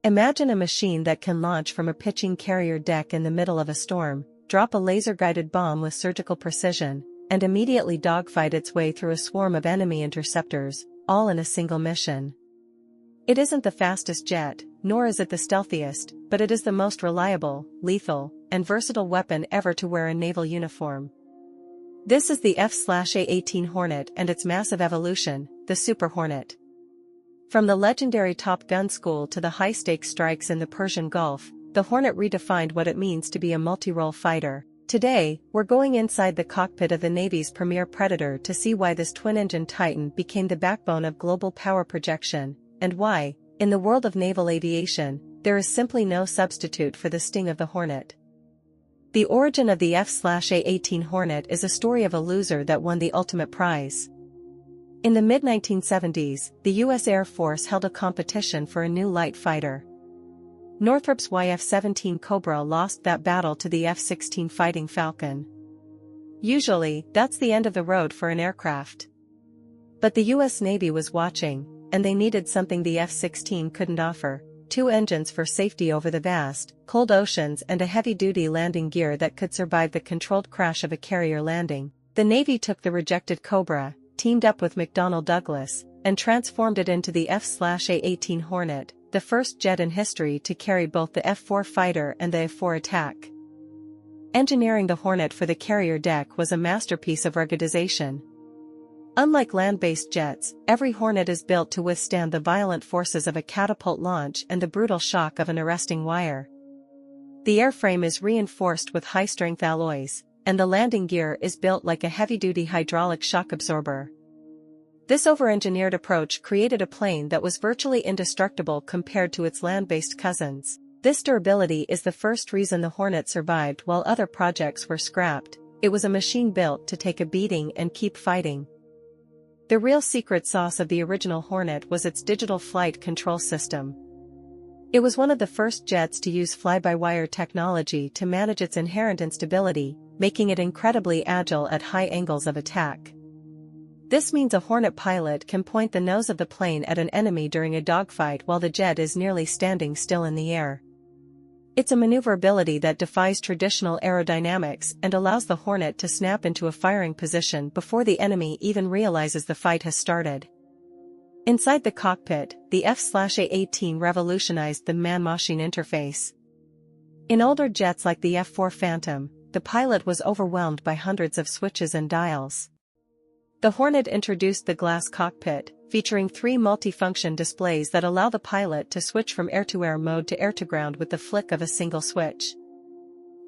Imagine a machine that can launch from a pitching carrier deck in the middle of a storm, drop a laser-guided bomb with surgical precision, and immediately dogfight its way through a swarm of enemy interceptors, all in a single mission. It isn't the fastest jet, nor is it the stealthiest, but it is the most reliable, lethal, and versatile weapon ever to wear a naval uniform. This is the F/A-18 Hornet and its massive evolution, the Super Hornet. From the legendary Top Gun school to the high-stakes strikes in the Persian Gulf, the Hornet redefined what it means to be a multi-role fighter. Today, we're going inside the cockpit of the Navy's premier Predator to see why this twin-engine titan became the backbone of global power projection, and why, in the world of naval aviation, there is simply no substitute for the sting of the Hornet. The origin of the F/A-18 Hornet is a story of a loser that won the ultimate prize. In the mid-1970s, the U.S. Air Force held a competition for a new light fighter. Northrop's YF-17 Cobra lost that battle to the F-16 Fighting Falcon. Usually, that's the end of the road for an aircraft. But the U.S. Navy was watching, and they needed something the F-16 couldn't offer: 2 engines for safety over the vast, cold oceans and a heavy-duty landing gear that could survive the controlled crash of a carrier landing. The Navy took the rejected Cobra, teamed up with McDonnell Douglas, and transformed it into the F/A-18 Hornet, the first jet in history to carry both the F-4 fighter and the F-4 attack. Engineering the Hornet for the carrier deck was a masterpiece of ruggedization. Unlike land-based jets, every Hornet is built to withstand the violent forces of a catapult launch and the brutal shock of an arresting wire. The airframe is reinforced with high-strength alloys, and the landing gear is built like a heavy-duty hydraulic shock absorber. This over-engineered approach created a plane that was virtually indestructible compared to its land-based cousins. This durability is the first reason the Hornet survived while other projects were scrapped. It was a machine built to take a beating and keep fighting. The real secret sauce of the original Hornet was its digital flight control system. It was one of the first jets to use fly-by-wire technology to manage its inherent instability, making it incredibly agile at high angles of attack. This means a Hornet pilot can point the nose of the plane at an enemy during a dogfight while the jet is nearly standing still in the air. It's a maneuverability that defies traditional aerodynamics and allows the Hornet to snap into a firing position before the enemy even realizes the fight has started. Inside the cockpit, the F/A-18 revolutionized the man-machine interface. In older jets like the F-4 Phantom, the pilot was overwhelmed by hundreds of switches and dials. The Hornet introduced the glass cockpit, featuring 3 multifunction displays that allow the pilot to switch from air-to-air mode to air-to-ground with the flick of a single switch.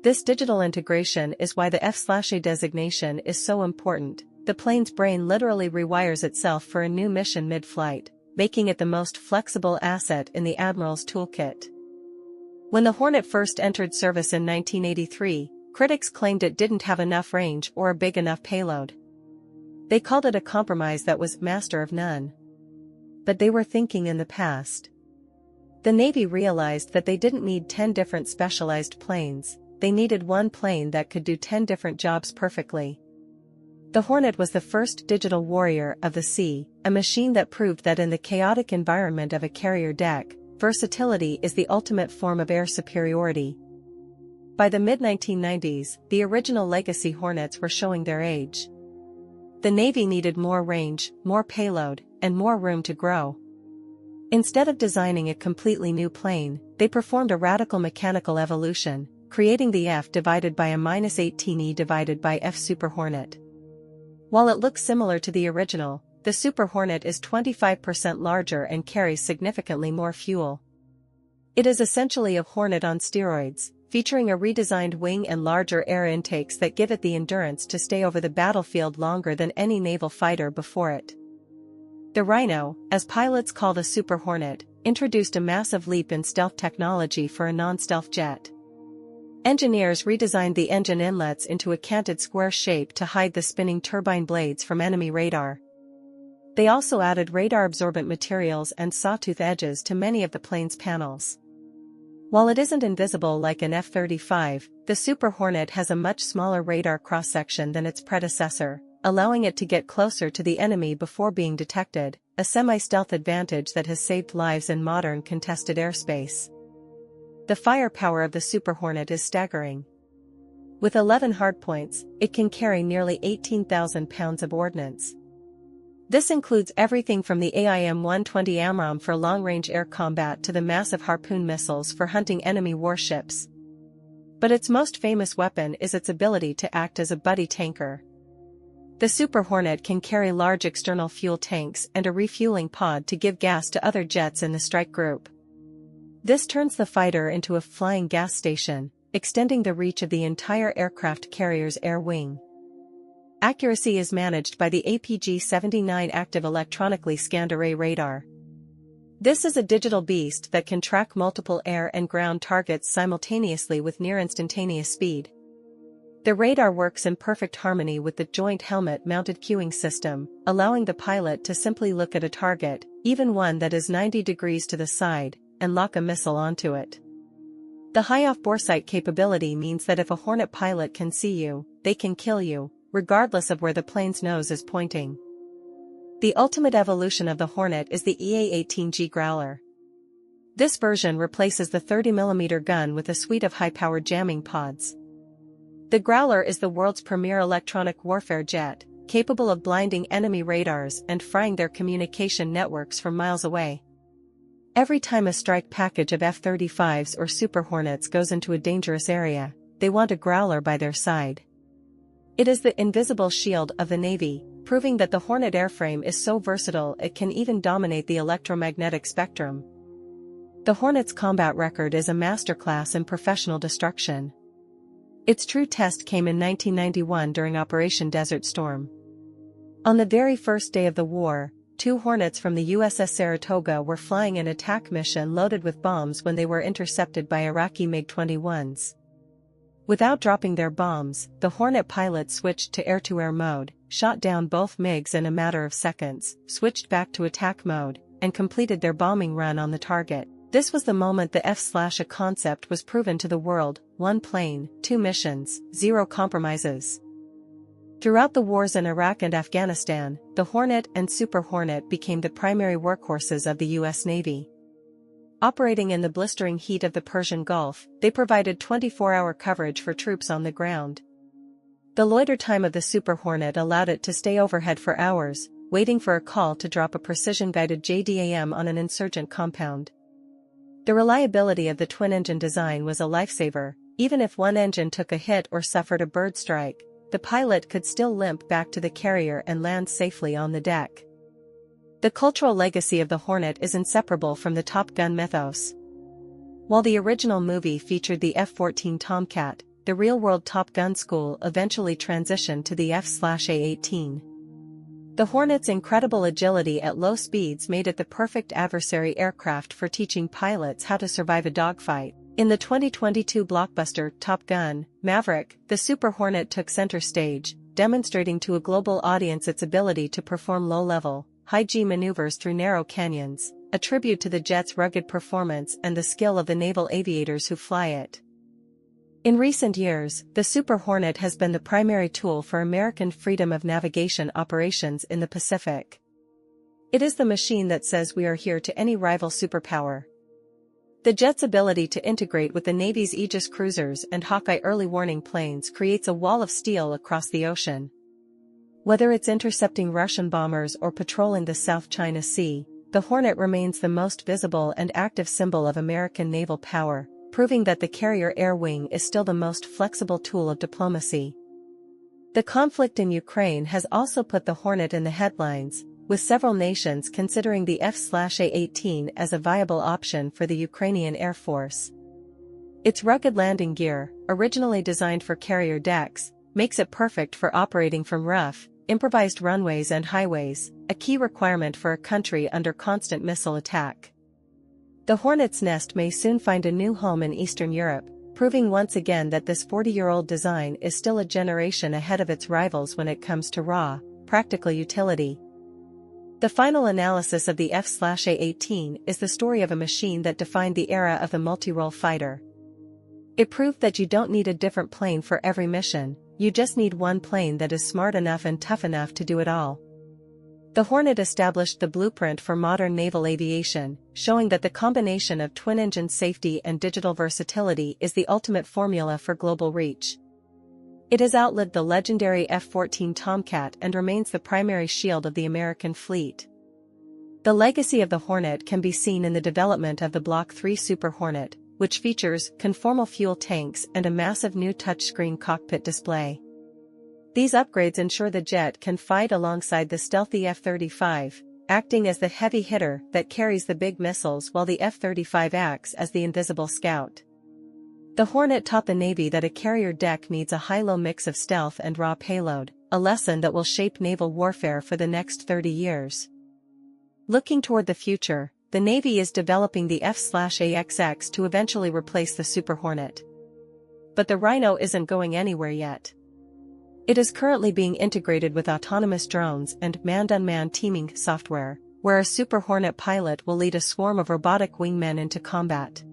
This digital integration is why the F/A designation is so important. The plane's brain literally rewires itself for a new mission mid-flight, making it the most flexible asset in the Admiral's toolkit. When the Hornet first entered service in 1983, critics claimed it didn't have enough range or a big enough payload. They called it a compromise that was master of none. But they were thinking in the past. The Navy realized that they didn't need 10 different specialized planes, they needed one plane that could do 10 different jobs perfectly. The Hornet was the first digital warrior of the sea, a machine that proved that in the chaotic environment of a carrier deck, versatility is the ultimate form of air superiority. By the mid-1990s, the original legacy Hornets were showing their age. The Navy needed more range, more payload, and more room to grow. Instead of designing a completely new plane, they performed a radical mechanical evolution, creating the F divided by a -18E divided by F Super Hornet. While it looks similar to the original, the Super Hornet is 25% larger and carries significantly more fuel. It is essentially a Hornet on steroids, featuring a redesigned wing and larger air intakes that give it the endurance to stay over the battlefield longer than any naval fighter before it. The Rhino, as pilots call the Super Hornet, introduced a massive leap in stealth technology for a non-stealth jet. Engineers redesigned the engine inlets into a canted square shape to hide the spinning turbine blades from enemy radar. They also added radar-absorbent materials and sawtooth edges to many of the plane's panels. While it isn't invisible like an F-35, the Super Hornet has a much smaller radar cross-section than its predecessor, allowing it to get closer to the enemy before being detected. a semi-stealth advantage that has saved lives in modern contested airspace. The firepower of the Super Hornet is staggering. With 11 hardpoints, it can carry nearly 18,000 pounds of ordnance. This includes everything from the AIM-120 AMRAAM for long-range air combat to the massive Harpoon missiles for hunting enemy warships. But its most famous weapon is its ability to act as a buddy tanker. The Super Hornet can carry large external fuel tanks and a refueling pod to give gas to other jets in the strike group. This turns the fighter into a flying gas station, extending the reach of the entire aircraft carrier's air wing. Accuracy is managed by the APG-79 active electronically scanned array radar. This is a digital beast that can track multiple air and ground targets simultaneously with near-instantaneous speed. The radar works in perfect harmony with the joint helmet-mounted cueing system, allowing the pilot to simply look at a target, even one that is 90 degrees to the side, and lock a missile onto it. The high off-boresight capability means that if a Hornet pilot can see you, they can kill you, regardless of where the plane's nose is pointing. The ultimate evolution of the Hornet is the EA-18G Growler. This version replaces the 30mm gun with a suite of high-powered jamming pods. The Growler is the world's premier electronic warfare jet, capable of blinding enemy radars and frying their communication networks from miles away. Every time a strike package of F-35s or Super Hornets goes into a dangerous area, they want a Growler by their side. It is the invisible shield of the Navy, proving that the Hornet airframe is so versatile it can even dominate the electromagnetic spectrum. The Hornet's combat record is a masterclass in professional destruction. Its true test came in 1991 during Operation Desert Storm. On the very first day of the war, 2 Hornets from the USS Saratoga were flying an attack mission loaded with bombs when they were intercepted by Iraqi MiG-21s. Without dropping their bombs, the Hornet pilots switched to air-to-air mode, shot down both MiGs in a matter of seconds, switched back to attack mode, and completed their bombing run on the target. This was the moment the F/A concept was proven to the world: 1 plane, 2 missions, 0 compromises. Throughout the wars in Iraq and Afghanistan, the Hornet and Super Hornet became the primary workhorses of the U.S. Navy. Operating in the blistering heat of the Persian Gulf, they provided 24-hour coverage for troops on the ground. The loiter time of the Super Hornet allowed it to stay overhead for hours, waiting for a call to drop a precision-guided JDAM on an insurgent compound. The reliability of the twin-engine design was a lifesaver. Even if one engine took a hit or suffered a bird strike, the pilot could still limp back to the carrier and land safely on the deck. The cultural legacy of the Hornet is inseparable from the Top Gun mythos. While the original movie featured the F-14 Tomcat, the real-world Top Gun school eventually transitioned to the F/A-18. The Hornet's incredible agility at low speeds made it the perfect adversary aircraft for teaching pilots how to survive a dogfight. In the 2022 blockbuster Top Gun: Maverick, the Super Hornet took center stage, demonstrating to a global audience its ability to perform low-level, high-G maneuvers through narrow canyons, a tribute to the jet's rugged performance and the skill of the naval aviators who fly it. In recent years, the Super Hornet has been the primary tool for American freedom of navigation operations in the Pacific. It is the machine that says we are here to any rival superpower. The jet's ability to integrate with the Navy's Aegis cruisers and Hawkeye early warning planes creates a wall of steel across the ocean. Whether it's intercepting Russian bombers or patrolling the South China Sea, the Hornet remains the most visible and active symbol of American naval power, proving that the carrier air wing is still the most flexible tool of diplomacy. The conflict in Ukraine has also put the Hornet in the headlines, with several nations considering the F/A-18 as a viable option for the Ukrainian Air Force. Its rugged landing gear, originally designed for carrier decks, makes it perfect for operating from rough, improvised runways and highways, a key requirement for a country under constant missile attack. The Hornet's nest may soon find a new home in Eastern Europe, proving once again that this 40-year-old design is still a generation ahead of its rivals when it comes to raw, practical utility. The final analysis of the F/A-18 is the story of a machine that defined the era of the multi-role fighter. It proved that you don't need a different plane for every mission, you just need one plane that is smart enough and tough enough to do it all. The Hornet established the blueprint for modern naval aviation, showing that the combination of twin-engine safety and digital versatility is the ultimate formula for global reach. It has outlived the legendary F-14 Tomcat and remains the primary shield of the American fleet. The legacy of the Hornet can be seen in the development of the Block III Super Hornet, which features conformal fuel tanks and a massive new touchscreen cockpit display. These upgrades ensure the jet can fight alongside the stealthy F-35, acting as the heavy hitter that carries the big missiles while the F-35 acts as the invisible scout. The Hornet taught the Navy that a carrier deck needs a high-low mix of stealth and raw payload, a lesson that will shape naval warfare for the next 30 years. Looking toward the future, the Navy is developing the F/AXX to eventually replace the Super Hornet. But the Rhino isn't going anywhere yet. It is currently being integrated with autonomous drones and man-to-man teaming software, where a Super Hornet pilot will lead a swarm of robotic wingmen into combat.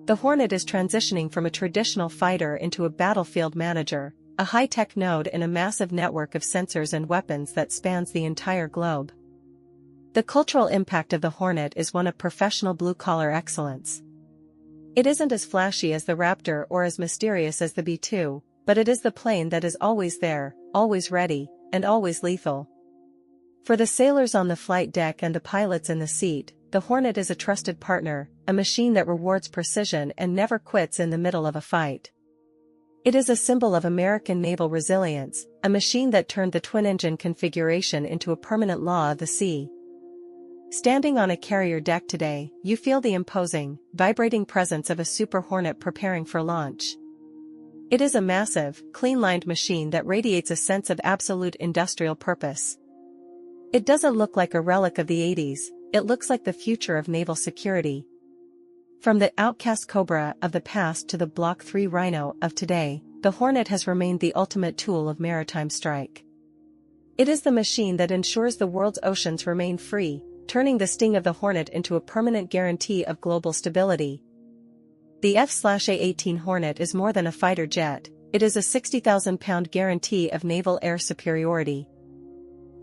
The Hornet is transitioning from a traditional fighter into a battlefield manager, a high-tech node in a massive network of sensors and weapons that spans the entire globe. The cultural impact of the Hornet is one of professional blue-collar excellence. It isn't as flashy as the Raptor or as mysterious as the B-2, but it is the plane that is always there, always ready, and always lethal. For the sailors on the flight deck and the pilots in the seat, the Hornet is a trusted partner, a machine that rewards precision and never quits in the middle of a fight. It is a symbol of American naval resilience, a machine that turned the twin-engine configuration into a permanent law of the sea. Standing on a carrier deck today, you feel the imposing, vibrating presence of a Super Hornet preparing for launch. It is a massive, clean-lined machine that radiates a sense of absolute industrial purpose. It doesn't look like a relic of the 80s, it looks like the future of naval security. From the outcast Cobra of the past to the Block III Rhino of today, the Hornet has remained the ultimate tool of maritime strike. It is the machine that ensures the world's oceans remain free, turning the sting of the Hornet into a permanent guarantee of global stability. The F/A-18 Hornet is more than a fighter jet, it is a 60,000-pound guarantee of naval air superiority.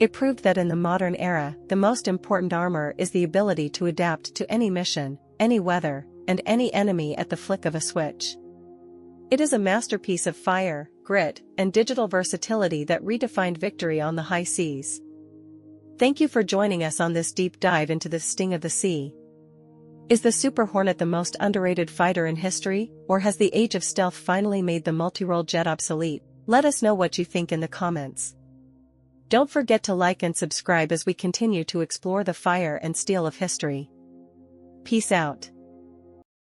It proved that in the modern era, the most important armor is the ability to adapt to any mission, any weather, and any enemy at the flick of a switch. It is a masterpiece of fire, grit, and digital versatility that redefined victory on the high seas. Thank you for joining us on this deep dive into the sting of the sea. Is the Super Hornet the most underrated fighter in history, or has the age of stealth finally made the multi-role jet obsolete? Let us know what you think in the comments. Don't forget to like and subscribe as we continue to explore the fire and steel of history. Peace out.